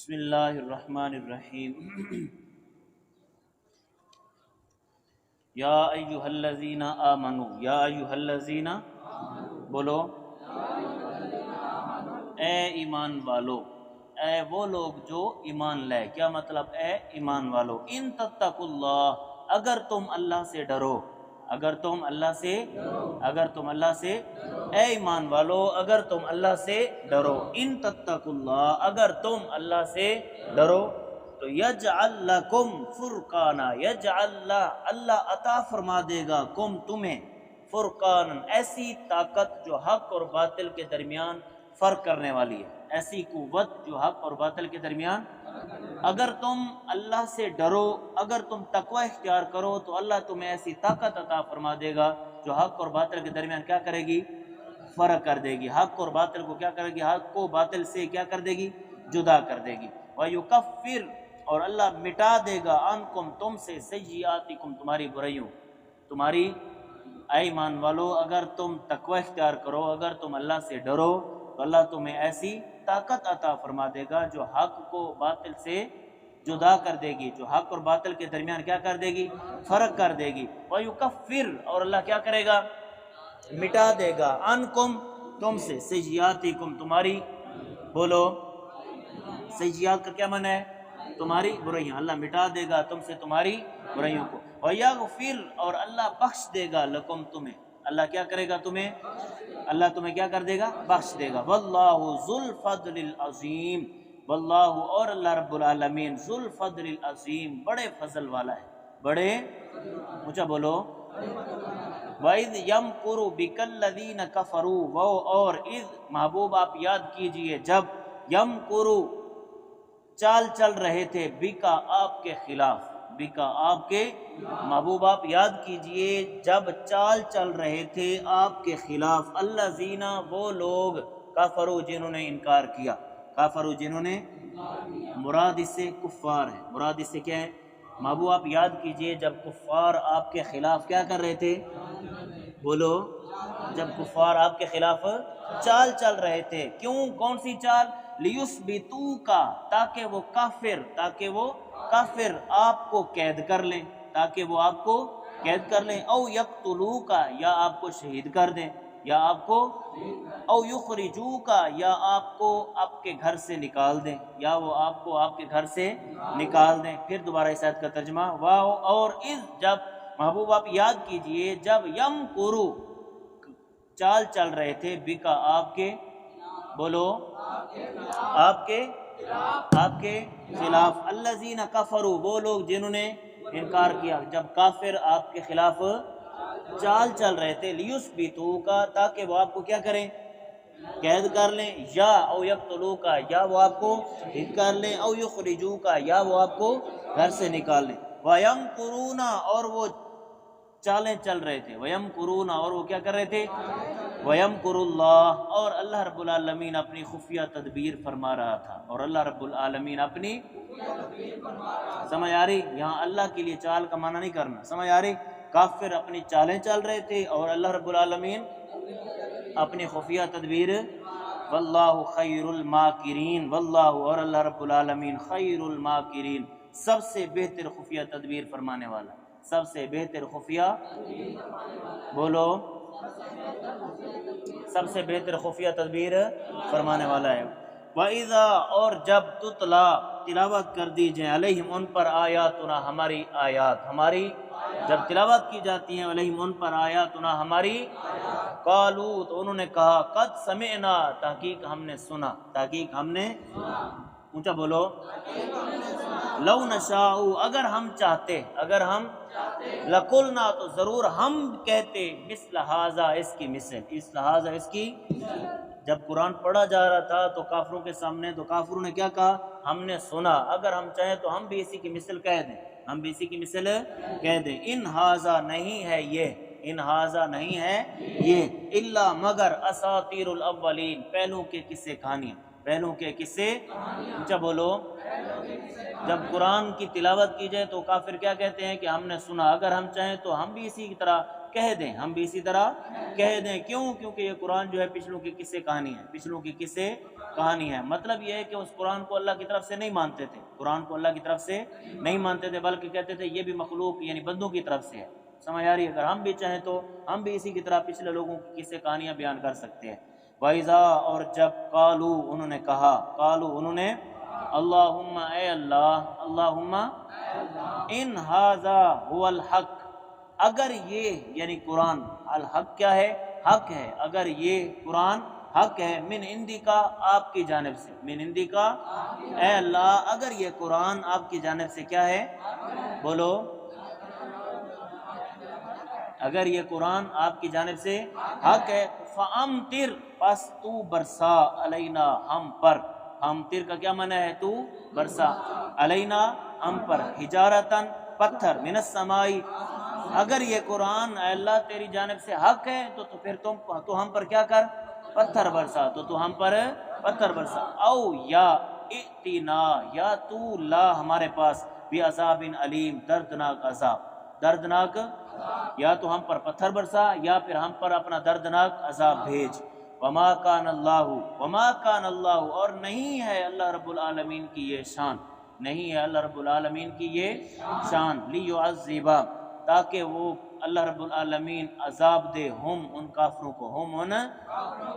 بسم اللہ الرحمن الرحیم یا ایہا الذین آمنوا یا ایہا الذین بولو اے ایمان والو، اے وہ لوگ جو ایمان لائے۔ کیا مطلب اے ایمان والو؟ ان تتقوا اللہ، اگر تم اللہ سے ڈرو، اگر تم اللہ سے اے ایمان والو اگر تم اللہ سے ڈرو، ان تتقوا اللہ، اگر تم اللہ سے ڈرو تو یجعل لکم فرقانا، اللہ عطا فرما دے گا تمہیں فرقان، ایسی طاقت جو حق اور باطل کے درمیان فرق کرنے والی ہے، ایسی قوت جو حق اور باطل کے درمیان۔ اگر تم اللہ سے ڈرو، اگر تم تقوی اختیار کرو تو اللہ تمہیں ایسی طاقت عطا فرما دے گا جو حق اور باطل کے درمیان کیا کرے گی؟ فرق کر دے گی۔ حق اور باطل کو کیا کرے گی؟ حق کو باطل سے کیا کر دے گی؟ جدا کر دے گی۔ وَيُكَفِّرْ، اور اللہ مٹا دے گا عَنْكُمْ، تم سے سیئاتکم، تمہاری برائیوں، تمہاری۔ اے ایمان والو اگر تم تقوی اختیار کرو، اگر تم اللہ سے ڈرو تو اللہ تمہیں ایسی طاقت عطا فرما دے گا جو حق کو باطل سے جدا کر دے گی، جو حق اور باطل کے درمیان کیا کر دے گی؟ فرق کر دے گی۔ وَيُكَفِّرْ، اور اللہ کیا کرے گا؟ مٹا دے گا عَنْكُمْ، تم سے سیئاتکم، تمہاری، بولو سیئات کا کیا معنی ہے؟ تمہاری برائیاں، اللہ مٹا دے گا تم سے تمہاری برائیوں کو۔ وَيَغْفِرْ، اور اللہ بخش دے گا لکم، تمہیں، اللہ کیا کرے گا تمہیں؟ اللہ تمہیں کیا کر دے گا؟ بخش دے گا۔ وَاللَّهُ ذُو الْفَضْلِ الْعَظِيمِ، واللہ، اور اللہ رب العالمین، ذُو الْفَضْلِ الْعَظِيمِ، بڑے فضل والا ہے، بڑے اونچا بولو۔ وَإِذْ يَمْكُرُ بِكَ الَّذِينَ كَفَرُوا، وہ اور اذ محبوب آپ یاد کیجئے جب، یمکرو چال چل رہے تھے، بکا آپ کے خلاف، بکا آپ کے محبوب آپ یاد کیجئے جب چال چل رہے تھے آپ کے خلاف، الذین، وہ لوگ، کفروا، جنہوں نے انکار کیا، کفروا، جنہوں نے، مراد اس سے کفار ہے، مراد اس سے کیا ہے؟ محبوب آپ یاد کیجئے جب کفار آپ کے خلاف کیا کر رہے تھے؟ بولو، جب کفار آپ کے خلاف چال چل رہے تھے، کیوں؟ کون سی چال؟ لیثبتوک، تاکہ وہ کافر آپ کو قید کر لیں، تاکہ وہ آپ کو قید کر لیں، او یقتلوک، یا آپ کو شہید کر دیں، یا آپ کو، او یخرجوک، یا آپ کو آپ کے گھر سے نکال دیں، یا وہ آپ کو آپ کے گھر سے نکال دیں۔ پھر دوبارہ اس آیت کا ترجمہ، واو، اور اذ، جب محبوب آپ یاد کیجئے جب، یمکرو چال چل رہے تھے، بکا آپ کے، بولو آپ کے خلاف، الذین کفروا، وہ لوگ جنہوں نے انکار کیا، جب کافر آپ کے خلاف چال چل رہے تھے، لیثبتوک، تاکہ وہ آپ کو کیا کریں؟ قید کر لیں، یا او یقتلوک، یا وہ آپ کو شہید کر لیں، او یخرجوک، یا وہ آپ کو گھر سے نکال لیں۔ وَيَمْكُرُونَ، اور وہ چالیں چل رہے تھے، وَيَمْكُرُونَ، اور وہ کیا کر رہے تھے؟ وَيَمْكُرُ اللَّهُ، اور اللہ رب العالمین اپنی خفیہ تدبیر فرما رہا تھا، اور اللہ رب العالمین اپنی، سمجھ آ رہی؟ یہاں اللہ کے لیے چال کا معنی نہیں کرنا، سمجھ آ رہی؟ کافر اپنی چالیں چل رہے تھے اور اللہ رب العالمین اپنی خفیہ تدبیر۔ واللہ خیر الماکرین، واللہ، اور اللہ رب العالمین، خیر الماکرین، سب سے بہتر خفیہ تدبیر فرمانے والا، سب سے بہتر خفیہ، بولو سب سے بہتر خفیہ تدبیر فرمانے والا ہے۔ وَإِذَا، اور جب، تلاوت کر دی جائیں، علیہم، ان پر، آیاتنا، ہماری آیات، جب تلاوت کی جاتی ہیں علیہم، ان پر، آیاتنا، ہماری، قالوا، تو انہوں نے کہا، قد سمعنا، تحقیق ہم نے سنا، تحقیق ہم نے، اونچا بولو، لو نشاء، اگر ہم چاہتے، لقلنا، تو ضرور ہم کہتے، مثل ھذا، اس کی مثل، اس کی، جب قرآن پڑھا جا رہا تھا تو کافروں کے سامنے، تو کافروں نے کیا کہا؟ ہم نے سنا، اگر ہم چاہیں تو ہم بھی اسی کی مثل کہہ دیں، ان ھذا، نہیں ہے یہ، الا، مگر، اساطیر الاولین، پہلوں کے قصے کہانیاں، اونچا بولو۔ جب قرآن کی تلاوت کی جائے تو کافر کیا کہتے ہیں کہ ہم نے سنا، اگر ہم چاہیں تو ہم بھی اسی کی طرح کہہ دیں، ہم بھی اسی طرح کہہ دیں۔ کیوں؟ کیونکہ یہ قرآن جو ہے پچھلوں کی قصے کہانی ہے، پچھلوں کی قصے کہانی ہے۔ مطلب یہ ہے کہ اس قرآن کو اللہ کی طرف سے نہیں مانتے تھے، قرآن کو اللہ کی طرف سے نہیں مانتے تھے، بلکہ کہتے تھے یہ بھی مخلوق یعنی بندوں کی طرف سے ہے۔ سمجھ آ رہی ہے؟ اگر ہم بھی چاہیں تو ہم بھی اسی کی طرح پچھلے لوگوں کی قصے کہانیاں بیان کر سکتے ہیں۔ وَإِذَا اور جب قالو انہوں نے کہا، قالو انہوں نے، اللہم اے اللہ، اللہم ان ھذا هو الحق، اگر یہ یعنی قرآن، الحق کیا ہے؟ حق ہے، اگر یہ قرآن حق ہے، من عندی کا آپ کی جانب سے، من عندی کا اے اللہ اگر یہ قرآن آپ کی جانب سے کیا ہے؟ بولو، اگر یہ قرآن آپ کی جانب سے حق ہے، فَأَمْطِرْ پس تو برسا، علینا ہم پر، ہمطر کا کیا معنی ہے؟ تو برسا، علینا ہم پر، حجارتاً پتھر، من السماء، اگر یہ قرآن اے اللہ تیری جانب سے حق ہے تو پھر تو ہم پر کیا کر؟ پتھر برسا، تو ہم پر پتھر برسا، او یا ائتنا، یا تو لا ہمارے پاس، بعذاب علیم دردناک عذاب، دردناک، یا تو ہم پر پتھر برسا یا پھر ہم پر اپنا دردناک عذاب بھیج۔ وما کان اللہ، وما کان اللہ، اور نہیں ہے اللہ رب العالمین کی یہ شان، نہیں ہے اللہ رب العالمین کی یہ شان، لیعذب، تاکہ وہ اللہ رب العالمین عذاب دے، ہم ان کافروں کو، ہم ان،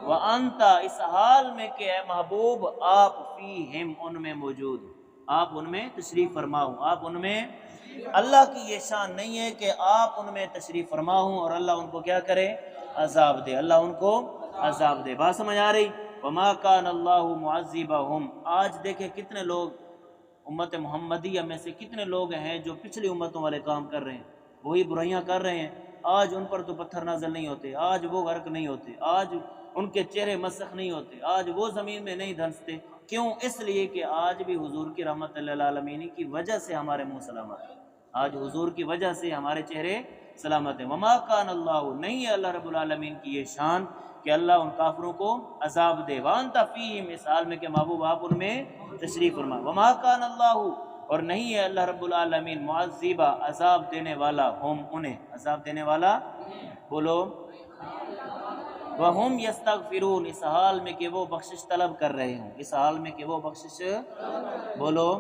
وانت اس حال میں کہ اے محبوب آپ فیہم ان میں موجود، آپ ان میں تشریف فرما ہوں، آپ ان میں، اللہ کی یہ شان نہیں ہے کہ آپ ان میں تشریف فرما ہوں اور اللہ ان کو کیا کرے؟ عذاب دے، اللہ ان کو عذاب دے۔ بات سمجھ آ رہی؟ وما کان اللہ معذبہم، آج دیکھیں کتنے لوگ امت محمدیہ میں سے کتنے لوگ ہیں جو پچھلی امتوں والے کام کر رہے ہیں، وہی برائیاں کر رہے ہیں، آج ان پر تو پتھر نازل نہیں ہوتے، آج وہ غرق نہیں ہوتے، آج ان کے چہرے مسخ نہیں ہوتے، آج وہ زمین میں نہیں دھنستے۔ کیوں؟ اس لیے کہ آج بھی حضور کی رحمت للعالمین کی وجہ سے ہمارے منہ سلامت ہیں، آج حضور کی وجہ سے ہمارے چہرے سلامت ہیں۔ وما کان اللہ، نہیں ہے اللہ رب العالمین کی یہ شان کہ اللہ ان کافروں کو عذاب دے، وانت فیہم اس حال میں کہ محبوب آپ ان میں تشریف فرما، وما کان اللہ، اور نہیں ہے اللہ رب العالمین معذبہ عذاب دینے والا، ہم انہیں عذاب دینے والا، بولو، وہم یستغفرون اس حال میں کہ وہ بخشش طلب کر رہے ہوں، اس حال میں کہ وہ بخشش، بولو،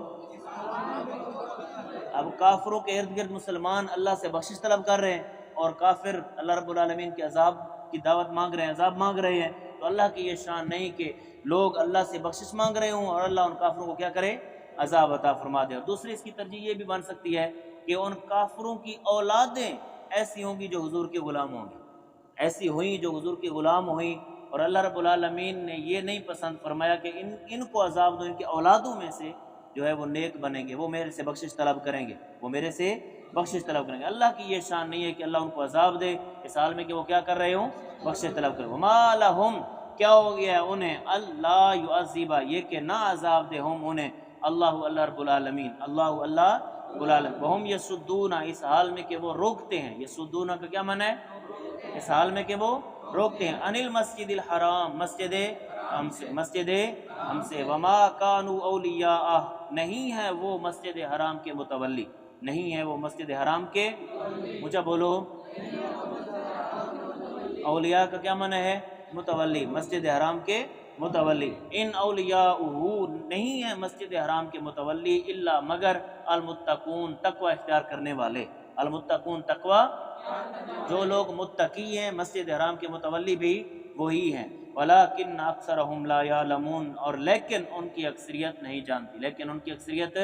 اب کافروں کے ارد گرد مسلمان اللہ سے بخشش طلب کر رہے ہیں اور کافر اللہ رب العالمین کے عذاب کی دعوت مانگ رہے ہیں، عذاب مانگ رہے ہیں، تو اللہ کی یہ شان نہیں کہ لوگ اللہ سے بخشش مانگ رہے ہوں اور اللہ ان کافروں کو کیا کرے؟ عذاب عطا فرما دے۔ اور دوسری اس کی ترجیح یہ بھی بن سکتی ہے کہ ان کافروں کی اولادیں ایسی ہوں گی جو حضور کے غلام ہوں گی، ایسی ہوئیں جو حضور کے غلام ہوئیں، اور اللہ رب العالمین نے یہ نہیں پسند فرمایا کہ ان کو عذاب دو، ان کی اولادوں میں سے جو ہے وہ نیک بنیں گے، وہ میرے سے بخشش طلب کریں گے، وہ میرے سے بخشش طلب کریں گے۔ اللہ کی یہ شان نہیں ہے کہ اللہ ان کو عذاب دے اس حال میں کہ وہ کیا کر رہے ہوں؟ بخشش طلب کریں۔ وما لہم، کیا ہو گیا ہے انہیں؟ اللہ یعذب، یہ کہ نہ عذاب دے ہم انہیں، اللہ رب العالمین، اللہ رب العالمین، وہم یصدون اس حال میں کہ وہ روکتے ہیں، یصدون کا کیا معنی ہے؟ اس حال میں کہ وہ روکتے ہیں، انل مسجد الحرام، مسجد ہم سے، وما کانوا اولیاء، نہیں ہے وہ مسجد حرام کے متولی، نہیں ہے وہ مسجد حرام کے، مجھے بولو، اولیاء کا کیا معنی ہے؟ متولی، مسجد حرام کے متولی، ان اولیاءہ نہیں ہے مسجد حرام کے متولی، الا مگر المتقون تقوی اختیار کرنے والے، المتقون تقوی، جو لوگ متقی ہیں مسجد حرام کے متولی بھی وہی ہیں، ولیکن اکثرہم لا یعلمون، اور لیکن ان کی اکثریت نہیں جانتی، لیکن ان کی اکثریت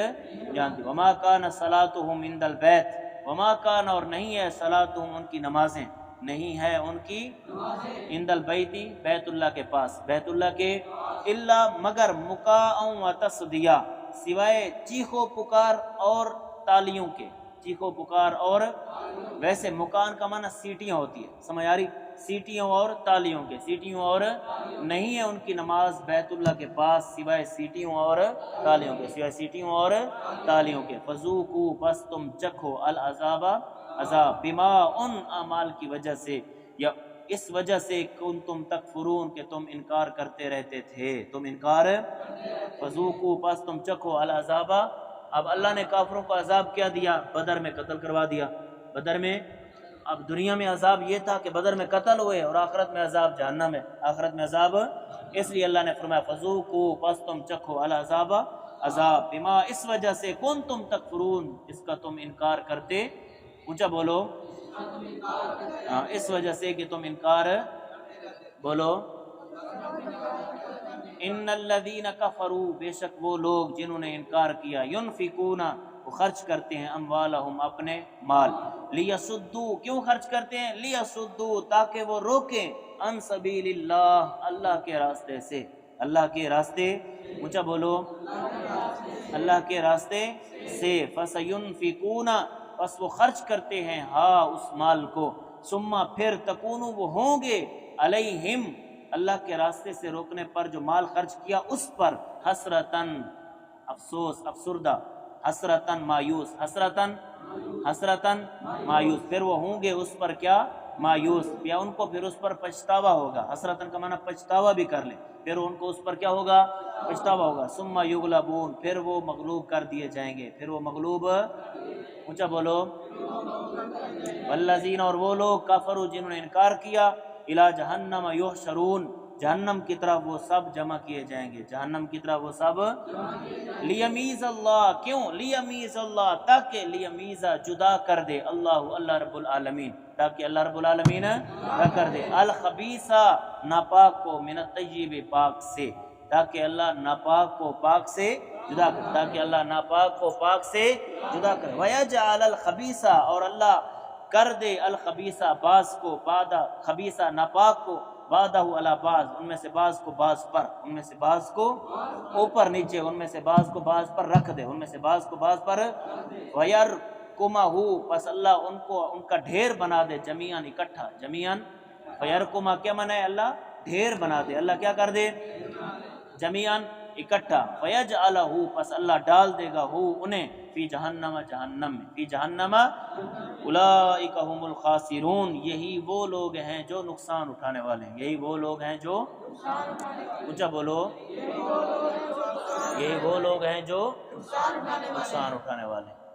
جانتی۔ وما کان صلاتہم عند البیت، وما کان، اور نہیں ہے صلاتہم ان کی نمازیں، نہیں ہے ان کی عند البیت بیت اللہ کے پاس، بیت اللہ کے، الا مگر مکاء و تصدیہ، سوائے چیخو پکار اور تالیوں کے، چیخو پکار، اور ویسے مکان کا معنی سیٹیاں ہوتی ہے، سمجھ آ رہی؟ سیٹیوں اور تالیوں کے، سیٹیوں اور، نہیں ہے ان کی نماز بیت اللہ کے پاس سوائے سیٹیوں اور تالیوں کے، سوائے سیٹیوں اور تالیوں کے، فذوقوا بس تم چکھو العذاب عذاب، بما ان اعمال کی وجہ سے، یا اس وجہ سے کنتم تکفرون کہ تم انکار کرتے رہتے تھے، تم انکار، فذوقوا بس تم چکھو العذاب، اب اللہ نے کافروں کو عذاب کیا دیا؟ بدر میں قتل کروا دیا، بدر میں اب دنیا میں عذاب یہ تھا کہ بدر میں قتل ہوئے، اور آخرت میں عذاب جہنم ہے، آخرت میں عذاب، اس لیے اللہ نے فرمایا فذوقوا، پس تم چکھو العذاب، عذاب، بما، اس وجہ سے، کنتم تکفرون، اس کا تم انکار کرتے، اونچا بولو، اس وجہ سے کہ تم انکار، بولو، ان الذین کفروا، بے شک وہ لوگ جنہوں نے انکار کیا، ینفقون، وہ خرچ کرتے ہیں، اموالہم، اپنے مال، لیسدو، کیوں خرچ کرتے ہیں؟ لیسدو، تاکہ وہ روکیں، عن سبیل اللہ، اللہ کے راستے سے، اللہ کے راستے، اونچا بولو، اللہ کے راستے سے، فسینفقون، پس وہ خرچ کرتے ہیں، ہاں اس مال کو، ثم، پھر، تکون، وہ ہوں گے، علیہم، اللہ کے راستے سے روکنے پر جو مال خرچ کیا اس پر، حسرتن، افسوس، افسردہ، حسرتن، مایوس، حسرتن، حسرتن، مایوس، پھر وہ ہوں گے اس پر کیا؟ مایوس، یا ان کو پھر اس پر پچھتاوا ہوگا، حسرتن کا معنی پچھتاوا بھی کر لیں، پھر ان کو اس پر کیا ہوگا؟ پچھتاوا ہوگا، ثم یغلبون، پھر وہ مغلوب کر دیے جائیں گے، پھر وہ مغلوب، اونچا بولو، والذین، اور وہ لوگ، کفروا، جنہوں نے انکار کیا، الی جہنم یحشرون، جہنم کی طرف وہ سب جمع کیے جائیں گے، جہنم کی طرف وہ سب، لیمیز اللہ، کیوں؟ لیمیز اللہ، تاکہ، لیمیز، جدا کر دے، اللہ، اللہ رب العالمین، تاکہ اللہ رب العالمین جدا کر دے، الخبیثہ، ناپاک کو، من الطیب، پاک سے، تاکہ اللہ ناپاک کو پاک سے جدا کرے، تاکہ اللہ ناپاک کو پاک سے جدا کرے، وَيَجْعَلَ الْخَبِيثَ، اور اللہ کر دے، الخبیثہ، بعض کو، بعد خبیثہ، ناپاک کو، بعدہ علی بعض، ان میں سے بعض کو بعض پر، ان میں سے بعض کو اوپر نیچے، ان میں سے بعض کو بعض پر رکھ دے، ان میں سے بعض کو بعض پر، وَيَرْكُمَهُ، پس اللہ ان کو، ان کا ڈھیر بنا دے، جمیعاً، اکٹھا، جمیعاً، فَيَرْكُمَهُ، کیا معنی ہے؟ اللہ ڈھیر بنا دے، اللہ کیا کر دے؟ جمیعاً، اکٹھا، فَيَجْعَلَهُ، پس اللہ ڈال دے گا، ہو انہیں، فی جہنم، جہنم میں، فی جہنم، اولئک هم الخاسرون، یہی وہ لوگ ہیں جو نقصان اٹھانے والے ہیں، یہی وہ لوگ ہیں جو، اونچا بولو، یہی وہ لوگ ہیں جو نقصان اٹھانے والے ہیں۔